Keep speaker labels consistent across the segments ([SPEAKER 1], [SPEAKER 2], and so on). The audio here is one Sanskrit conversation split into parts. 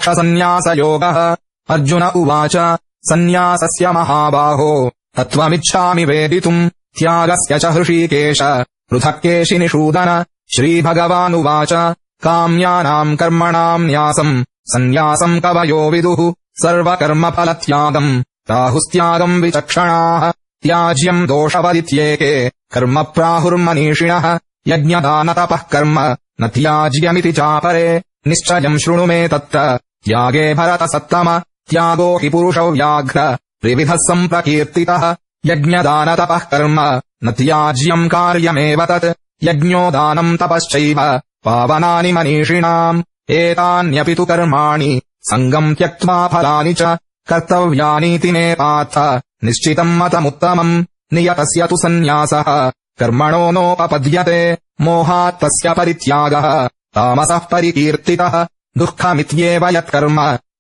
[SPEAKER 1] मोक्षसन्न्यासयोगः। अर्जुन उवाच सन्न्यासस्य महाबाहो तत्त्वमिच्छामि वेदितुम् त्यागस्य च हृषीकेश पृथक् केशिनिषूदन। श्रीभगवानुवाच काम्यानाम् कर्मणाम् न्यासम् सन्न्यासम् कवयो विदुः सर्वकर्मफलत्यागम् प्राहुस्त्यागम् विचक्षणाः। त्याज्यम् दोषवदित्येके कर्म प्राहुर्मनीषिणः यज्ञदानतपः कर्म न त्याज्यमिति चापरे निश्चयम् शृणु मे तत्र त्यागे भरतसत्तम। त्यागो हि पुरुषो व्याघ्र त्रिविधः सम्प्रकीर्तितः यज्ञदानतपः कर्म न त्याज्यम् कार्यमेव तत् यज्ञो दानम् तपश्चैव पावनानि मनीषिणाम्। एतान्यपि तु कर्माणि सङ्गम् त्यक्त्वा फलानि च कर्तव्यानीति मे पार्थ निश्चितम् मतमुत्तमम्। नियतस्य तु सन्न्यासः कर्मणो नोपपद्यते मोहात् तस्य परित्यागः तामसः परिकीर्तितः। दुःखमित्येव यत्कर्म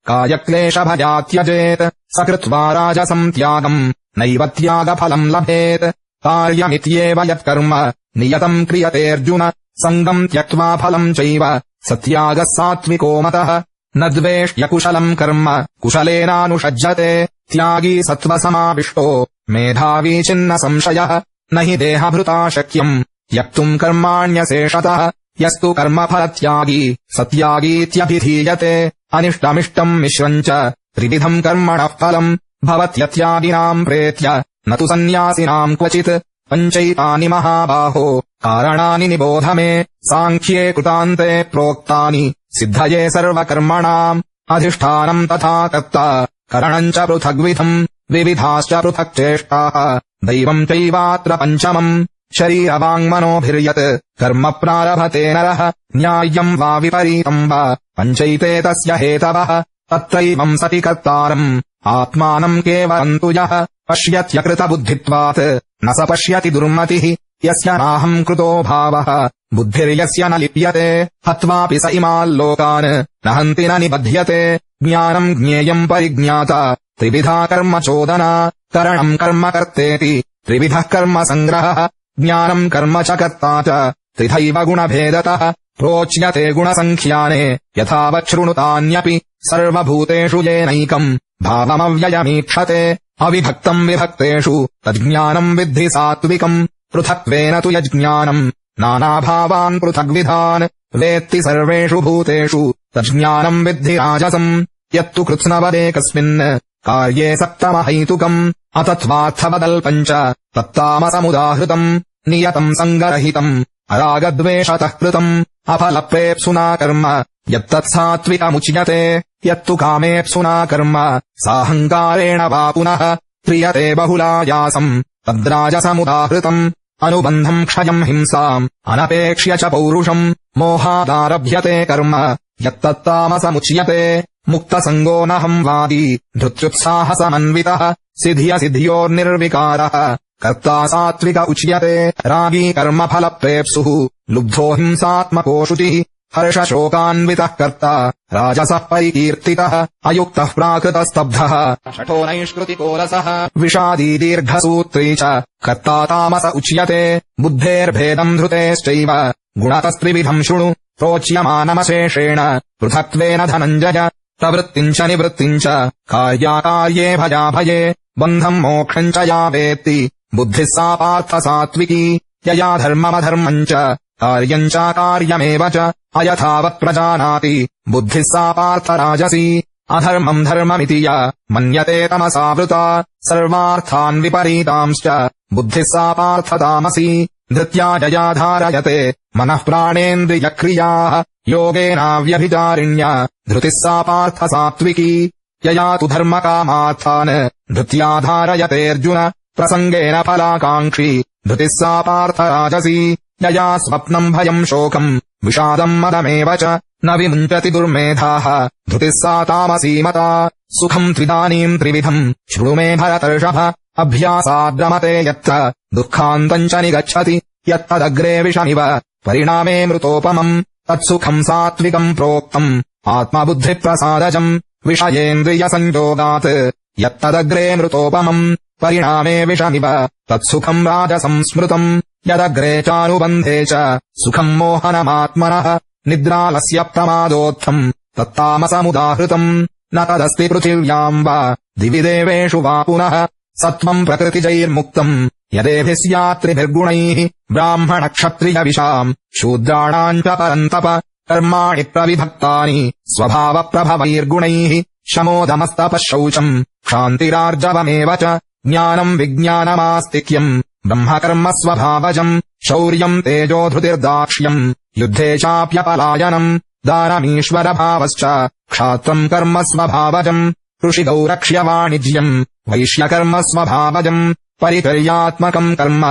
[SPEAKER 1] कायक्लेशभयात् त्यजेत् स कृत्वा राजसम् त्यागम् नैव त्यागफलम् लभेत्। कार्यमित्येव यत्कर्म नियतम् क्रियतेऽर्जुन सङ्गम् त्यक्त्वा फलम् चैव स त्यागः सात्विको मतः। न द्वेष्यकुशलम् कर्म कुशलेनानुषज्यते त्यागी सत्त्वसमाविष्टो मेधावी छिन्न संशयः। न हि देहभृता शक्यम् त्यक्तुम् कर्माण्यशेषतः यस्तु कर्मफलत्यागी स त्यागीत्यभिधीयते। अनिष्टमिष्टम् मिश्रम् च त्रिविधम् कर्मणः फलम् भवत्यत्यागिनाम् प्रेत्य न तु सन्न्यासिनाम् क्वचित्। पञ्चैतानि महाबाहो कारणानि निबोध मे साङ्ख्ये कृतान्ते प्रोक्तानि सिद्धये सर्वकर्मणाम्। अधिष्ठानम् तथा कर्ता करणम् च पृथग्विधम् विविधाश्च पृथक् चेष्टाः दैवम् चैवात्र पञ्चमम्। शरीरवाङ्मनोभिर्यत् कर्म प्रारभते नरः न्याय्यम् वा विपरीतम् वा पञ्चैते तस्य हेतवः। तत्रैवम् सति कर्तारम् आत्मानम् केवलम् तु यः पश्यत्यकृतबुद्धित्वात् न स पश्यति दुर्मतिः। यस्य नाहम् कृतो भावः बुद्धिर्यस्य न लिप्यते हत्वापि स इमाल्लोकान् न हन्ति न निबध्यते। ज्ञानम् ज्ञेयम् परिज्ञाता त्रिविधा कर्म चोदना करणम् कर्म कर्तेति त्रिविधः कर्म सङ्ग्रहः। ज्ञानम् कर्म च कर्ता च त्रिधैव गुणभेदतः प्रोच्यते गुणसङ्ख्याने यथावच्छृणुतान्यपि। सर्वभूतेषु येनैकम् भावमव्ययमीक्षते अविभक्तम् विभक्तेषु तज्ज्ञानम् विद्धि सात्विकम्। पृथक्त्वेन तु यज्ज्ञानम् नानाभावान् पृथग्विधान् वेत्ति सर्वेषु भूतेषु तज्ज्ञानम् विद्धि राजसम्। यत्तु कृत्स्नवदेकस्मिन् कार्ये सप्तमहैतुकम् अतत्त्वार्थवदल्पम् च तत्तामसमुदाहृतम्। नियतम् सङ्गरहितम् अरागद्वेषतः कृतम् अफलप्रेप्सुना कर्म यत्तत्सात्विकमुच्यते। यत्तु कामेप्सुना कर्म साहङ्कारेण वा पुनः क्रियते बहुलायासम् तद्राजसमुदाहृतम्। अनुबन्धम् क्षयम् हिंसाम् अनपेक्ष्य च पौरुषम् मोहादारभ्यते कर्म यत्तत्तामसमुच्यते। मुक्तसङ्गो नहम् वादी धृत्युत्साहसमन्वितः सिद्ध्यसिद्ध्योर्निर्विकारः कर्ता सात्विक उच्यते। रागी कर्मफलप्रेप्सुः लुब्धो हिंसात्मको शुचिः हर्षशोकान्वितः कर्ता राजसः परिकीर्तितः। अयुक्तः प्राकृतस्तब्धः शठो नैष्कृतिको रसः विषादी दीर्घसूत्री च कर्ता तामस उच्यते। बुद्धेर्भेदम् धृतेश्चैव गुणतस्त्रिविधम् शृणु प्रोच्यमानमशेषेण पृथक्त्वेन धनञ्जय। प्रवृत्तिम् च निवृत्तिम् च कार्याकार्ये भयाभये बन्धम् मोक्षम् च या वेत्ति बुद्धिः सा पार्थ सात्विकी। यया धर्ममधर्मम् च कार्यम् च कार्यमेव च अयथावत् प्रजानाति बुद्धिः सा पार्थ राजसी। अधर्मम् धर्ममिति या मन्यते तमसावृता सर्वार्थान् विपरीतांश्च बुद्धिः सा पार्थ तामसी। धृत्या जया धारयते मनः प्राणेन्द्रियक्रियाः योगेनाव्यभिचारिण्या धृतिः सा पार्थ सात्विकी। यया तु धर्मकामार्थान् धृत्या धारयतेऽर्जुन प्रसङ्गेन फलाकाङ्क्षी धृतिः सा पार्थ राजसी। यया स्वप्नम् भयम् शोकम् विषादम् मदमेव च न विमुञ्चति दुर्मेधाः धृतिः सा तामसी मता। सुखम् त्रिदानीम् त्रिविधम् शृणु मे भरतर्षभ अभ्यासाद्रमते यत्र दुःखान्तम् च निगच्छति यत्तदग्रे विषमिव परिणामे मृतोपमम्। तत्सुखम् सात्विकम् प्रोक्तम् आत्मबुद्धिप्रसादजम् विषयेन्द्रियसंयोगात् यत्तदग्रे मृतोपमम् परिणामे विषमिव तत्सुखम् राजसं स्मृतम्। यदग्रे चानुबन्धे च सुखम् मोहनमात्मनः निद्रालस्य प्रमादोत्थम् तत्तामसमुदाहृतम् न तदस्ति पृथिव्याम् वा दिवि देवेषु वा पुनः सत्त्वम् प्रकृतिजैर्मुक्तम् यदेभिः स्यात्रिभिर्गुणैः ब्राह्मणक्षत्रियविषाम् शूद्राणाम् च परन्तप कर्माणि प्रविभक्तानि स्वभावप्रभवैर्गुणैः शमोदमस्तपः शौचम् क्षान्तिरार्जवमेव च ज्ञानम् विज्ञानमास्तिक्यम् ब्रह्मकर्म स्वभावजम् शौर्यम् तेजोधृतिर्दाक्ष्यम् युद्धे चाप्यपलायनम् दानमीश्वरभावश्च क्षात्रम् कर्म स्वभावजम् ऋषिगौरक्ष्यवाणिज्यम् वैश्यकर्म स्वभावजम् परिचर्यात्मकम् कर्म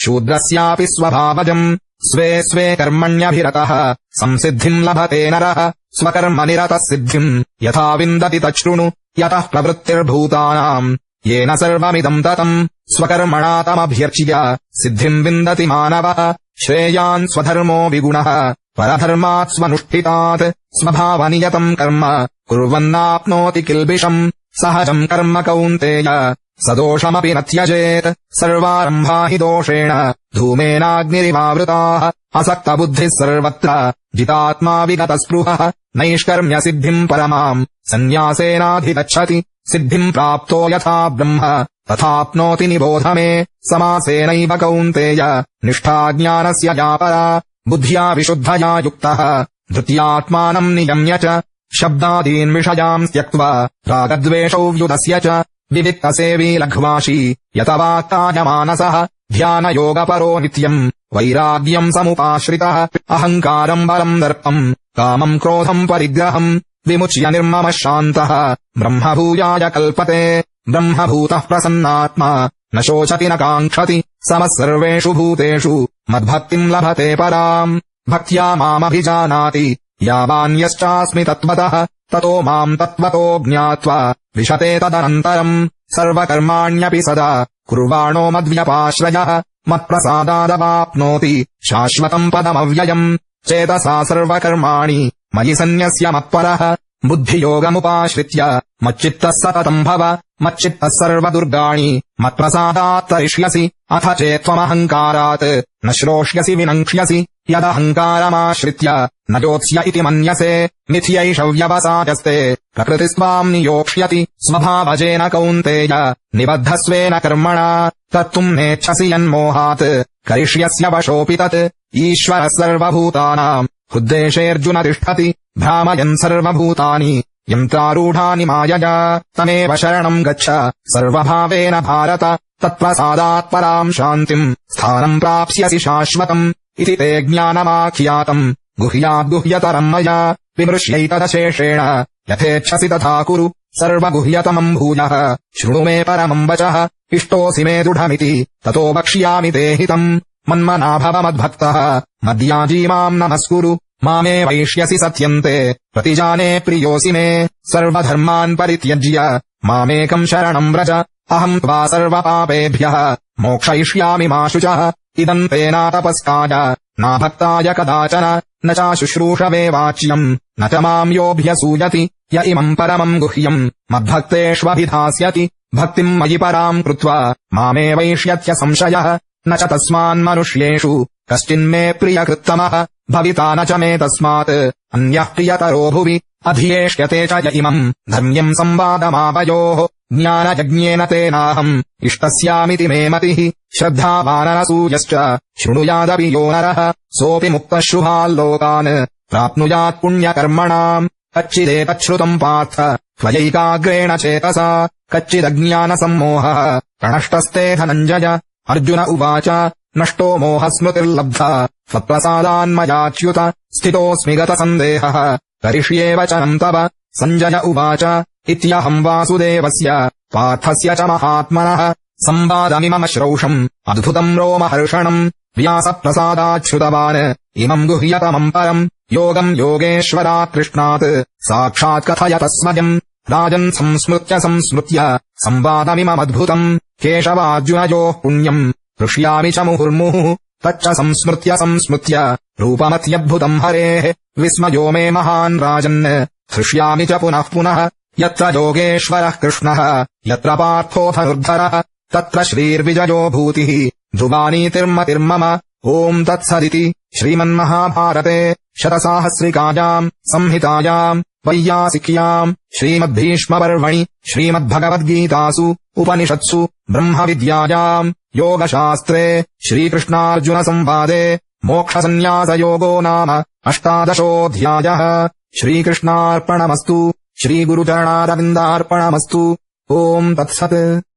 [SPEAKER 1] शूद्रस्यापि स्वभावजम् स्वे स्वे कर्मण्यभिरतः संसिद्धिम् लभते नरः स्वकर्मनिरतः सिद्धिम् यथा विन्दति तच्छृणु यतः प्रवृत्तिर्भूतानाम् येन सर्वमिदम् ततम् स्वकर्मणा तमभ्यर्च्य सिद्धिम् विन्दति मानवः श्रेयान् स्वधर्मो विगुणः परधर्मात् स्वनुष्ठितात् स्वभावनियतम् कर्म कुर्वन्नाप्नोति किल्बिषम् सहजम् कर्म कौन्तेय सदोषमपि न त्यजेत् सर्वारम्भा हि दोषेण धूमेनाग्निरिवावृताः असक्तबुद्धिः सर्वत्र जितात्मा विगतस्पृहः नैष्कर्म्यसिद्धिम् परमाम् सन्न्यासेनाधिगच्छति सिद्धिम् प्राप्तो यथा ब्रह्म तथाप्नोति निबोध मे समासेनैव कौन्तेय निष्ठा ज्ञानस्य या परा बुद्ध्या विशुद्धया युक्तः धृत्यात्मानम् नियम्य च शब्दादीन् विषयान् त्यक्त्वा रागद्वेषौ व्युदस्य च विविक्तसेवी लघ्वाशी यतवाक्कायमानसः ध्यानयोगपरो नित्यम् वैराग्यम् समुपाश्रितः अहङ्कारम् बलम् दर्पम् कामम् क्रोधम् परिग्रहम् विमुच्य निर्ममः शान्तः ब्रह्मभूयाय कल्पते ब्रह्मभूतः प्रसन्नात्मा न शोचति न काङ्क्षति समः सर्वेषु भूतेषु मद्भक्तिम् लभते पराम् भक्त्या मामभिजानाति यावान्यश्चास्मि तत्त्वतः ततो माम् तत्त्वतो ज्ञात्वा विशते तदनन्तरम् सर्वकर्माण्यपि सदा कुर्वाणो मद्व्यपाश्रयः मत्प्रसादादवाप्नोति शाश्वतम् पदमव्ययम् चेतसा सर्वकर्माणि मयि सन्न्यस्य मत्परः बुद्धियोगमुपाश्रित्य मच्चित्तः सततम् भव मच्चित्तः सर्वदुर्गाणि मत्प्रसादात् तरिष्यसि अथ चेत्त्वमहङ्कारात् न श्रोष्यसि विनङ्क्ष्यसि यदहङ्कारमाश्रित्य न जोत्स्य इति मन्यसे मिथ्यैष व्यवसायस्ते प्रकृतिस्त्वाम् नियोक्ष्यति स्वभावजेन कौन्तेय निबद्धस्वेन कर्मणा कर्तुम् नेच्छसि यन्मोहात् करिष्यस्य वशोऽपि तत् ईश्वरः सर्वभूतानाम् हृद्देशेऽर्जुन तिष्ठति भ्रामयन् सर्वभूतानि यन्त्रारूढानि मायया तमेव शरणम् गच्छ सर्वभावेन भारत तत्प्रसादात् पराम् शान्तिम् स्थानम् प्राप्स्यसि शाश्वतम् इति ते ज्ञानमाख्यातम् गुह्याद्गुह्यतरम् मया विमृश्यैतदशेषेण यथेच्छसि तथा कुरु सर्वगुह्यतमम् भूयः शृणु मे परमम् वचः इष्टोऽसि मे दृढमिति ततो वक्ष्यामि ते हितम् मन्मना भव मद्भक्तः मद्याजी माम् नमस्कुरु मामे वैष्यसि सत्यन्ते प्रतिजाने प्रियोऽसि मे सर्वधर्मान् परित्यज्य मामेकम् शरणम् व्रज अहम् त्वा सर्वपापेभ्यः मोक्षयिष्यामि मा शुचः इदम् ते नातपस्काय नाभक्ताय कदाचन न चाशुश्रूषवे वाच्यम् न च माम् योऽभ्यसूयति य इमम् परमम् गुह्यम् मद्भक्तेष्वभिधास्यति भक्तिम् मयि पराम् कृत्वा मामे वैष्यत्य संशयः न च तस्मान्मनुष्येषु कश्चिन्मे प्रियकृत्तमः भविता न च मे तस्मात् अन्यः प्रियतरो भुवि अधियेष्यते च य इमम् धर्म्यम् संवादमावयोः ज्ञानयज्ञेन तेनाहम् इष्टस्यामिति मे मतिः श्रद्धावानरसूयश्च शृणुयादपि यो नरः सोऽपि मुक्तः शुभाल्लोकान् प्राप्नुयात् पुण्यकर्मणाम् कच्चिदेतच्छ्रुतम् पार्थ त्वयैकाग्रेण चेतसा कच्चिदज्ञानसम्मोहः प्रणष्टस्ते धनञ्जय अर्जुन उवाच नष्टो मोहस्मृतिर्लब्धा त्वत्प्रसादान्मयाच्युत स्थितोऽस्मि गतसन्देहः करिष्ये वचनम् तव सञ्जय उवाच इत्यहम् वासुदेवस्य पार्थस्य च महात्मनः संवादमिमम श्रौषम् अद्भुतम् रोमहर्षणम् व्यासप्रसादाच्छ्रुतवान् इमम् गुह्यतमम् परम् योगम् योगेश्वरात् कृष्णात् साक्षात् कथयत स्वयम् राजन् संस्मृत्य संवादमिममद्भुतम् केशवार्जुनयोः पुण्यम् हृष्यामि च मुहुर्मुहुः तच्च संस्मृत्य रूपमत्यद्भुतम् हरेः विस्मयो मे महान् राजन् हृष्यामि च पुनः पुनः यत्र योगेश्वरः कृष्णः यत्र पार्थो धनुर्धरः तत्र श्रीर्विजयो भूतिः ध्रुवानीतिर्मतिर्मम ओम् तत्सदिति श्रीमन्महाभारते शतसाहस्रिकायाम् संहितायाम् वैयासिक्याम् श्रीमद्भीष्मपर्वणि श्रीमद्भगवद्गीतासु उपनिषत्सु ब्रह्मविद्यायाम् योगशास्त्रे श्रीकृष्णार्जुनसंवादे मोक्षसंन्यासयोगो नाम 18 श्रीकृष्णार्पणमस्तु। श्रीगुरुचरणारविन्दार्पणमस्तु। ओम् तत्सत्।